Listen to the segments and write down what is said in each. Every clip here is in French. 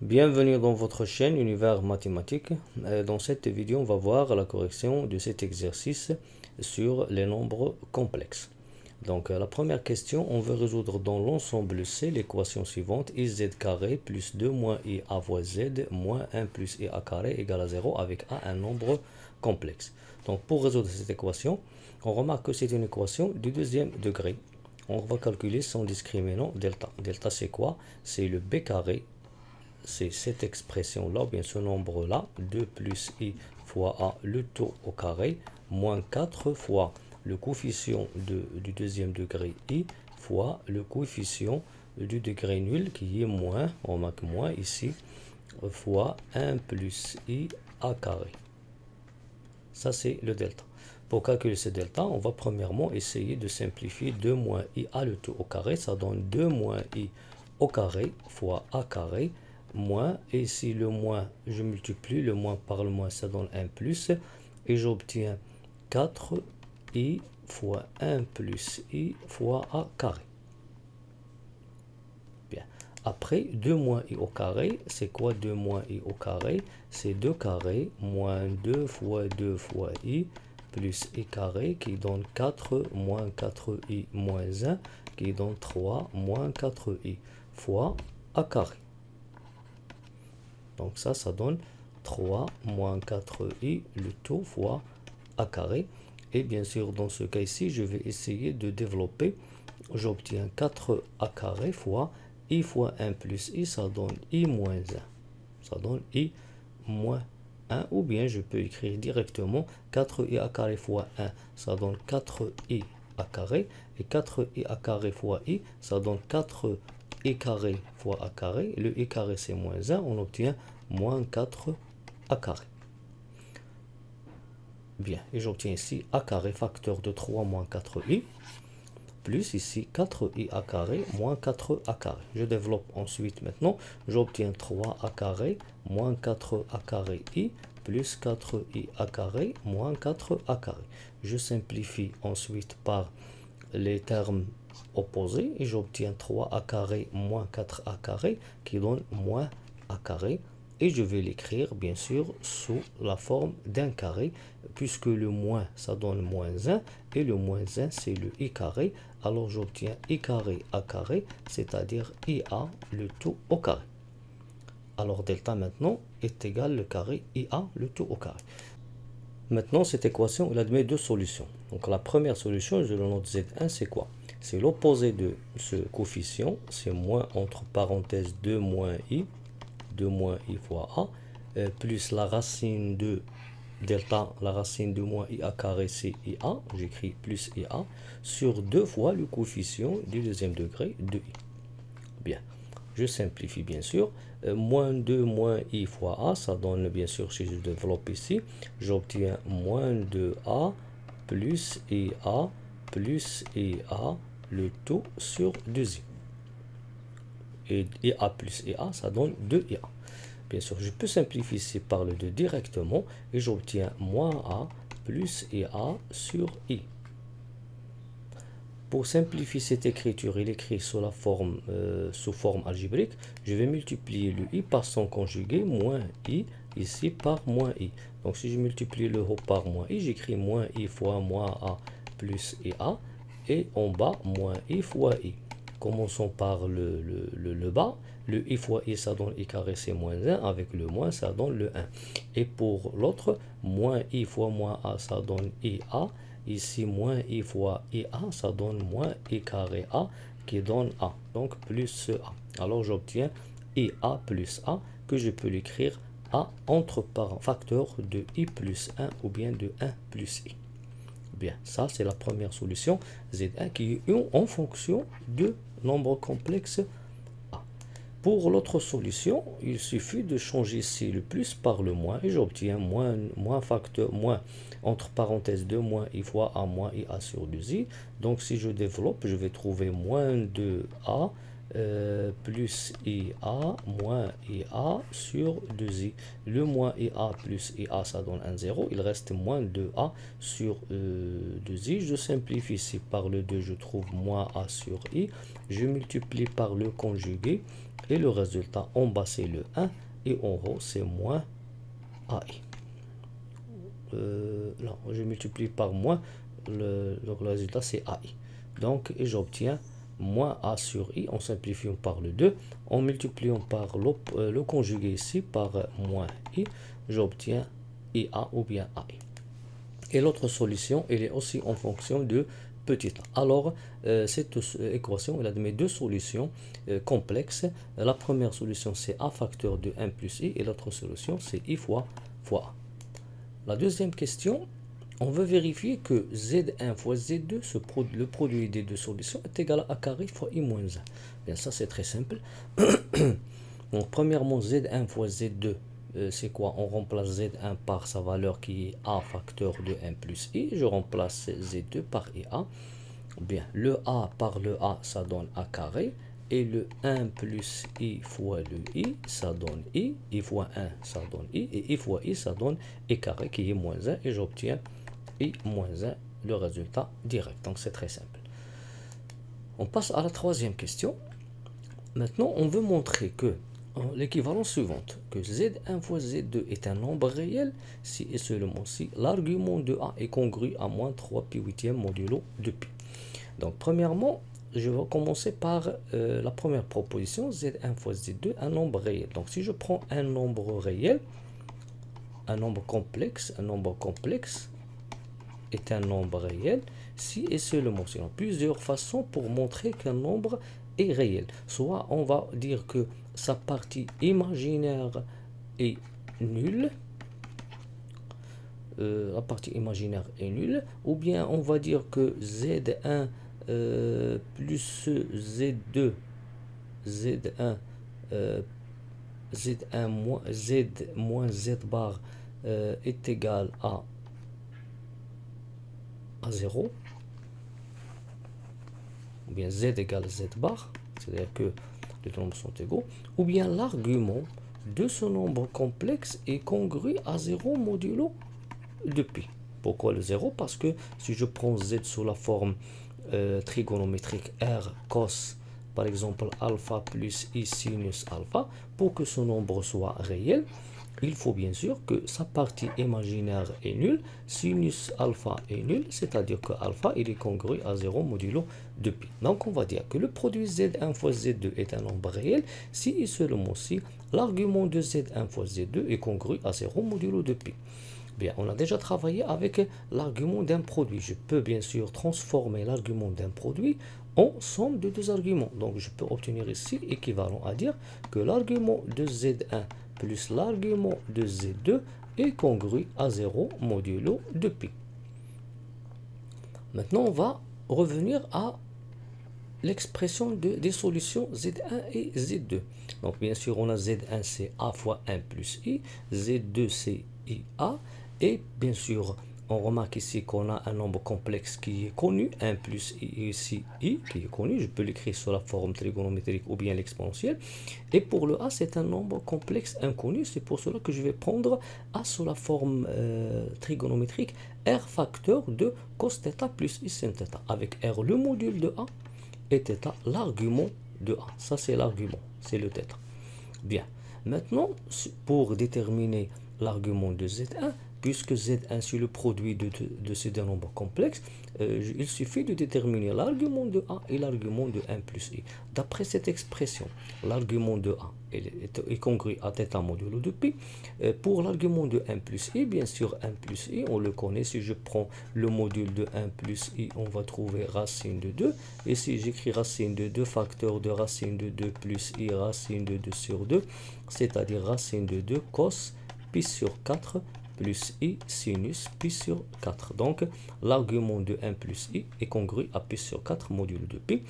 Bienvenue dans votre chaîne Univers Mathématiques. Dans cette vidéo, on va voir la correction de cet exercice sur les nombres complexes. Donc, la première question, on veut résoudre dans l'ensemble C l'équation suivante: iz carré plus 2 moins i a fois z moins 1 plus i a carré égale à 0 avec a un nombre complexe. Donc, pour résoudre cette équation, on remarque que c'est une équation du deuxième degré. On va calculer son discriminant delta. Delta, c'est quoi? C'est le b carré. C'est cette expression-là, bien ce nombre-là, 2 plus i fois a le tout au carré, moins 4 fois le coefficient du deuxième degré i fois le coefficient du degré nul qui est moins, on marque moins ici, fois 1 plus i a carré. Ça, c'est le delta. Pour calculer ce delta, on va premièrement essayer de simplifier 2 moins i a le tout au carré. Ça donne 2 moins i au carré fois a carré moins, et ici le moins, je multiplie le moins par le moins, ça donne 1 plus, et j'obtiens 4i fois 1 plus i fois a carré. Bien. Après, 2 moins i au carré, c'est quoi 2 moins i au carré? C'est 2 carré moins 2 fois i plus i carré qui donne 4 moins 4i moins 1 qui donne 3 moins 4i fois a carré. Donc ça donne 3 moins 4i le tout fois a carré. Et bien sûr, dans ce cas ici, je vais essayer de développer. J'obtiens 4a carré fois i fois 1 plus i, ça donne i moins 1. Ça donne i moins 1. Ou bien je peux écrire directement 4i a carré fois 1, ça donne 4i a carré. Et 4i a carré fois i, ça donne 4 i carré fois a carré, le i carré c'est moins 1, on obtient moins 4 a carré. Bien, et j'obtiens ici a carré facteur de 3 moins 4i, plus ici 4i a carré moins 4 a carré. Je développe ensuite maintenant, j'obtiens 3 a carré moins 4 a carré i, plus 4i a carré moins 4 a carré. Je simplifie ensuite par les termes opposés et j'obtiens 3a carré moins 4a carré qui donne moins a carré, et je vais l'écrire bien sûr sous la forme d'un carré puisque le moins ça donne moins 1 et le moins 1 c'est le i carré. Alors j'obtiens i carré a carré, c'est-à-dire ia le tout au carré. Alors delta maintenant est égal le carré ia le tout au carré. Maintenant, cette équation, elle admet deux solutions. Donc, la première solution, je le note Z1, c'est quoi? C'est l'opposé de ce coefficient, c'est moins entre parenthèses 2 moins i fois a, plus la racine de delta, la racine de moins i a carré, c'est ia, j'écris plus ia, sur 2 fois le coefficient du deuxième degré de i. Bien. Je simplifie bien sûr. Moins 2 moins i fois a, ça donne bien sûr, si je développe ici, j'obtiens moins 2a plus ia le tout sur 2i. Et ia plus ia, ça donne 2ia. Bien sûr, je peux simplifier ici par le 2 directement et j'obtiens moins a plus ia sur i. Pour simplifier cette écriture, il écrit sous forme algébrique. Je vais multiplier le i par son conjugué, moins i, ici par moins i. Donc si je multiplie le haut par moins i, j'écris moins i fois moins a plus ia. Et en bas, moins i fois i. Commençons par le bas. Le i fois i, ça donne i carré, c'est moins 1. Avec le moins, ça donne le 1. Et pour l'autre, moins i fois moins a, ça donne ia. Ici, moins i fois ia, ça donne moins i carré a, qui donne a. Donc, plus a. Alors, j'obtiens ia plus a, que je peux l'écrire a entre facteurs de i plus 1 ou bien de 1 plus i. Bien, ça, c'est la première solution, Z1, qui est en fonction de nombre complexe a. Pour l'autre solution, il suffit de changer ici le plus par le moins et j'obtiens moins facteur, moins entre parenthèses 2 moins i fois a moins ia sur 2i. Donc si je développe, je vais trouver moins 2a plus IA moins IA sur 2i. Le moins IA plus IA, ça donne un 0. Il reste moins 2A sur 2i. Je simplifie ici par le 2, je trouve moins A sur i. Je multiplie par le conjugué. Et le résultat en bas, c'est le 1. Et en haut, c'est moins AI. Non, je multiplie par moins. Le résultat, c'est AI. Donc, et j'obtiens moins A sur I en simplifiant par le 2, en multipliant par le conjugué ici par moins I, j'obtiens IA ou bien AI. Et l'autre solution, elle est aussi en fonction de petit a. Alors, cette équation, elle admet deux solutions complexes. La première solution, c'est A facteur de 1 plus I, et l'autre solution, c'est I fois A. La deuxième question, on veut vérifier que Z1 fois Z2, le produit des deux solutions, est égal à A carré fois I moins 1. Bien, ça c'est très simple. Donc, premièrement, Z1 fois Z2, c'est quoi? On remplace Z1 par sa valeur qui est A facteur de 1 plus I. Je remplace Z2 par IA. Bien, le A par le A, ça donne A carré. Et le 1 plus I fois le I, ça donne I. I fois 1, ça donne I. Et I fois I, ça donne I carré qui est moins 1. Et j'obtiens I moins 1, le résultat direct. Donc c'est très simple. On passe à la troisième question. Maintenant, on veut montrer que l'équivalence suivante, que Z1 fois Z2 est un nombre réel si et seulement si l'argument de A est congru à moins 3 pi 8e modulo de pi. Donc premièrement, je vais commencer par la première proposition, Z1 fois Z2, un nombre réel. Donc si je prends un nombre réel, un nombre complexe est un nombre réel si et seulement si. Il y a plusieurs façons pour montrer qu'un nombre est réel. Soit on va dire que sa partie imaginaire est nulle, la partie imaginaire est nulle, ou bien on va dire que Z1 plus Z2, Z1 moins Z moins Z bar est égal à 0, ou bien Z égale Z bar, c'est-à-dire que les nombres sont égaux, ou bien l'argument de ce nombre complexe est congru à 0 modulo de pi. Pourquoi le 0? Parce que si je prends Z sous la forme trigonométrique R cos, par exemple alpha plus I sinus alpha, pour que ce nombre soit réel, il faut bien sûr que sa partie imaginaire est nulle. Sinus alpha est nul, c'est-à-dire que alpha il est congru à 0 modulo de pi. Donc on va dire que le produit Z1 fois Z2 est un nombre réel si et seulement si l'argument de Z1 fois Z2 est congru à 0 modulo de pi. Bien, on a déjà travaillé avec l'argument d'un produit. Je peux bien sûr transformer l'argument d'un produit en somme de deux arguments. Donc je peux obtenir ici équivalent à dire que l'argument de Z1 plus l'argument de Z2 est congru à 0 modulo de pi. Maintenant, on va revenir à l'expression des solutions Z1 et Z2. Donc, bien sûr, on a Z1, c'est A fois 1 plus I. Z2, c'est IA. Et bien sûr, on remarque ici qu'on a un nombre complexe qui est connu, 1 plus I, ici I, qui est connu. Je peux l'écrire sous la forme trigonométrique ou bien l'exponentielle. Et pour le A, c'est un nombre complexe inconnu. C'est pour cela que je vais prendre A sous la forme trigonométrique R facteur de cos θ plus I sin θ. Avec R, le module de A, et θ, l'argument de A. Ça, c'est l'argument, c'est le θ. Bien. Maintenant, pour déterminer l'argument de Z1, puisque Z1 c'est le produit de ces deux nombres complexes, il suffit de déterminer l'argument de A et l'argument de 1 plus I. D'après cette expression, l'argument de A est congru à θ modulo de pi. Pour l'argument de 1 plus I, bien sûr 1 plus I, on le connaît. Si je prends le module de 1 plus I, on va trouver racine de 2. Et si j'écris racine de 2, facteur de racine de 2 plus I racine de 2 sur 2, c'est-à-dire racine de 2 cos pi sur 4 plus I sinus pi sur 4. Donc, l'argument de 1 plus I est congru à pi sur 4 modulo de pi.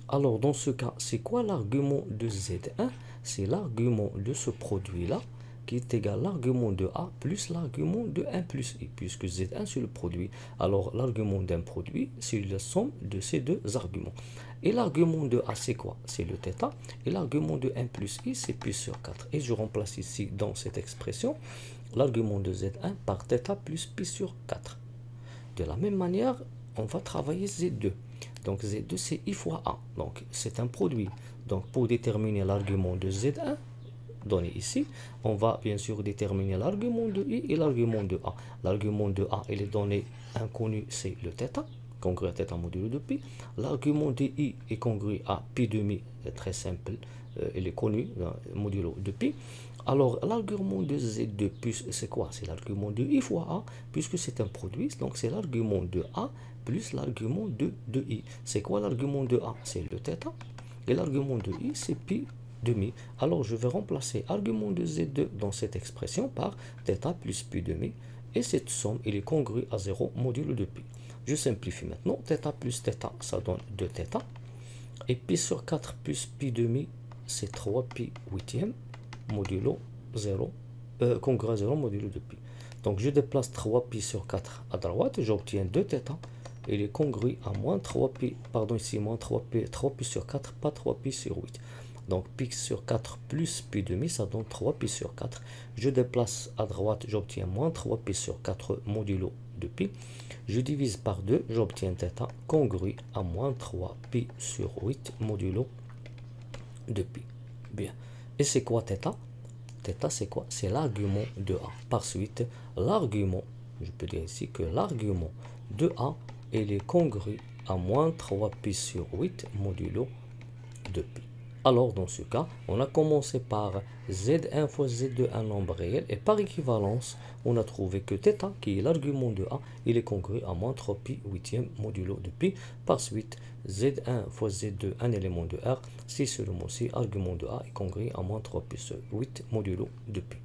Alors, dans ce cas, c'est quoi l'argument de Z1? C'est l'argument de ce produit-là qui est égal à l'argument de A plus l'argument de 1 plus I, puisque Z1 c'est le produit. Alors l'argument d'un produit, c'est la somme de ces deux arguments. Et l'argument de A, c'est quoi? C'est le θ. Et l'argument de 1 plus I, c'est pi sur 4. Et je remplace ici dans cette expression l'argument de Z1 par θ plus pi sur 4. De la même manière, on va travailler Z2. Donc Z2, c'est I fois A. Donc c'est un produit. Donc pour déterminer l'argument de Z1, donné ici, on va bien sûr déterminer l'argument de I et l'argument de A. L'argument de A, il est donné inconnu, c'est le θ, congru à θ modulo de pi. L'argument de I est congru à pi demi, c'est très simple, il est connu, modulo de pi. Alors l'argument de Z2 plus, c'est quoi? C'est l'argument de I fois A, puisque c'est un produit, donc c'est l'argument de A plus l'argument de I. C'est quoi l'argument de A? C'est le θ. Et l'argument de I, c'est pi demi. Alors, je vais remplacer l'argument de Z2 dans cette expression par θ plus pi demi. Et cette somme, elle est congrue à 0 modulo de pi. Je simplifie maintenant. θ plus θ, ça donne 2θ. Et pi sur 4 plus pi demi, c'est 3 pi huitième modulo 0, congrue à 0 modulo de pi. Donc, je déplace 3 pi sur 4 à droite. J'obtiens 2θ. Il est congru à moins 3 pi, pardon, ici, moins 3 pi sur 4, pas 3 pi sur 8. Donc, pi sur 4 plus pi demi, ça donne 3 pi sur 4. Je déplace à droite, j'obtiens moins 3 pi sur 4 modulo de pi. Je divise par 2, j'obtiens θ congru à moins 3 pi sur 8 modulo de pi. Bien. Et c'est quoi θ? θ, c'est quoi? C'est l'argument de A. Par suite, l'argument, je peux dire ici que l'argument de A, il est congru à moins 3 pi sur 8 modulo de pi. Alors, dans ce cas, on a commencé par Z1 fois Z2, un nombre réel, et par équivalence, on a trouvé que θ, qui est l'argument de A, il est congru à moins 3 pi huitième modulo de pi. Par suite, Z1 fois Z2, un élément de R, si seulement si l'argument de A est congru à moins 3 pi sur 8 modulo de pi.